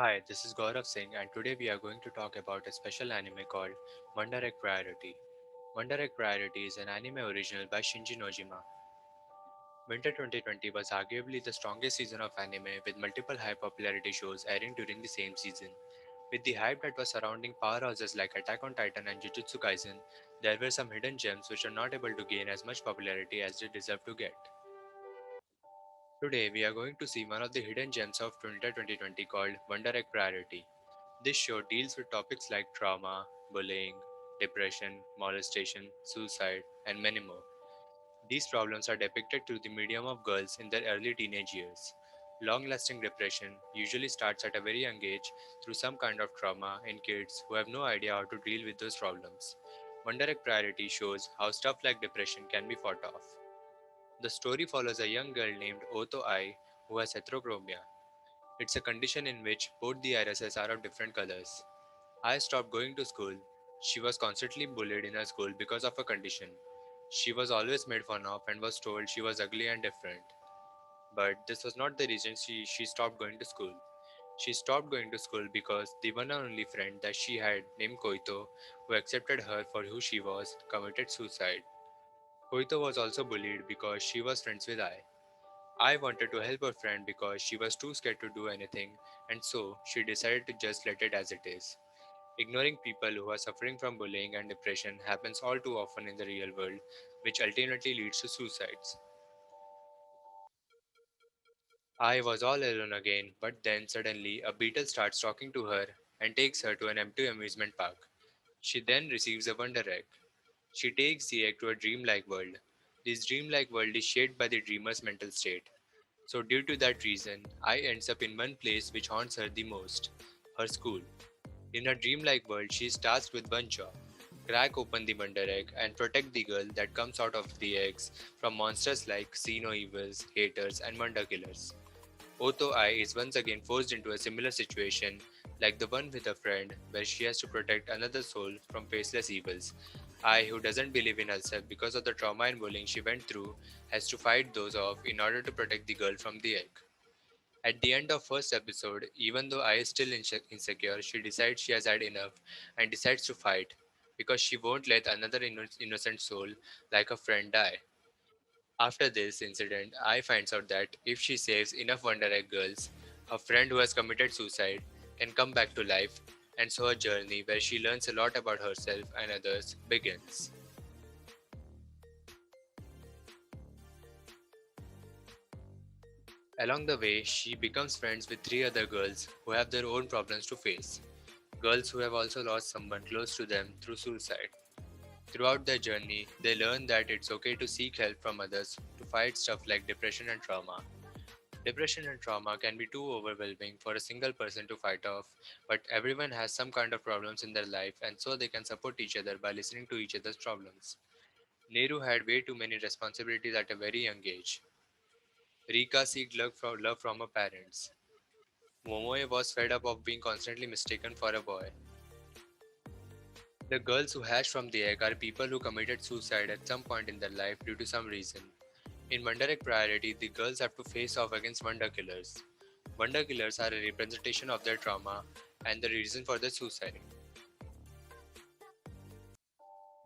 Hi, this is Gaurav Singh, and today we are going to talk about a special anime called Wonder Egg Priority. Wonder Egg Priority is an anime original by Shinji Nojima. Winter 2020 was arguably the strongest season of anime, with multiple high popularity shows airing during the same season. With the hype that was surrounding powerhouses like Attack on Titan and Jujutsu Kaisen, there were some hidden gems which are not able to gain as much popularity as they deserve to get. Today, we are going to see one of the hidden gems of Winter 2020 called Wonder Egg Priority. This show deals with topics like trauma, bullying, depression, molestation, suicide, and many more. These problems are depicted through the medium of girls in their early teenage years. Long lasting depression usually starts at a very young age through some kind of trauma in kids who have no idea how to deal with those problems. Wonder Egg Priority shows how stuff like depression can be fought off. The story follows a young girl named Oto Ai who has heterochromia. It's a condition in which both the irises are of different colors. I stopped going to school. She was constantly bullied in her school because of her condition. She was always made fun of and was told she was ugly and different. But this was not the reason she stopped going to school. She stopped going to school because the one and only friend that she had, named Koito, who accepted her for who she was, committed suicide. Koito was also bullied because she was friends with I. I wanted to help her friend because she was too scared to do anything, and so she decided to just let it as it is. Ignoring people who are suffering from bullying and depression happens all too often in the real world, which ultimately leads to suicides. I was all alone again, but then suddenly a beetle starts talking to her and takes her to an empty amusement park. She then receives a wonder egg. She takes the egg to a dreamlike world. This dreamlike world is shaped by the dreamer's mental state. So, due to that reason, I ends up in one place which haunts her the most, her school. In her dreamlike world, she is tasked with one job: crack open the Wonder Egg and protect the girl that comes out of the eggs from monsters like Xeno Evils, Haters, and Wonder Killers. Oto Ai is once again forced into a similar situation like the one with a friend where she has to protect another soul from faceless evils. Ai, who doesn't believe in herself because of the trauma and bullying she went through, has to fight those off in order to protect the girl from the egg. At the end of first episode, even though I is still insecure, she decides she has had enough and decides to fight because she won't let another innocent soul like a friend die. After this incident, I finds out that if she saves enough Wonder Egg girls, her friend who has committed suicide can come back to life, and so her journey where she learns a lot about herself and others begins. Along the way, she becomes friends with three other girls who have their own problems to face. Girls who have also lost someone close to them through suicide. Throughout their journey, they learn that it's okay to seek help from others to fight stuff like depression and trauma. Depression and trauma can be too overwhelming for a single person to fight off, but everyone has some kind of problems in their life, and so they can support each other by listening to each other's problems. Nehru had way too many responsibilities at a very young age. Rika seeked love from her parents. Momoe was fed up of being constantly mistaken for a boy. The girls who hatch from the egg are people who committed suicide at some point in their life due to some reason. In Wonder Egg Priority, the girls have to face off against Wonder Killers. Wonder Killers are a representation of their trauma and the reason for their suicide.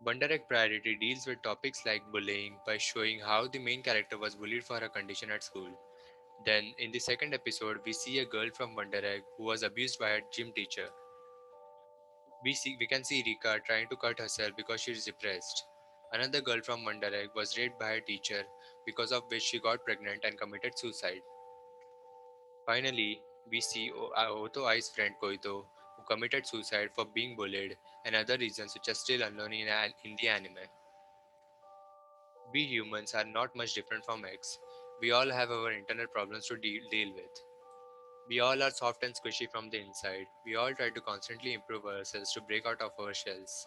Wonder Egg Priority deals with topics like bullying by showing how the main character was bullied for her condition at school. Then, in the second episode, we see a girl from Wonder Egg who was abused by her gym teacher. We can see Rika trying to cut herself because she is depressed. Another girl from Wonder Egg was raped by her teacher, because of which she got pregnant and committed suicide. Finally, we see Oto Ai's friend Koito, who committed suicide for being bullied and other reasons which are still unknown in the anime. We humans are not much different from eggs. We all have our internal problems to deal with. We all are soft and squishy from the inside. We all try to constantly improve ourselves to break out of our shells.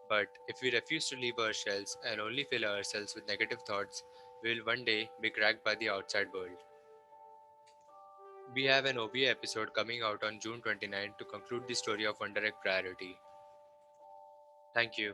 But if we refuse to leave our shells and only fill ourselves with negative thoughts, we will one day be cracked by the outside world. We have an OVA episode coming out on June 29 to conclude the story of Wonder Egg Priority. Thank you.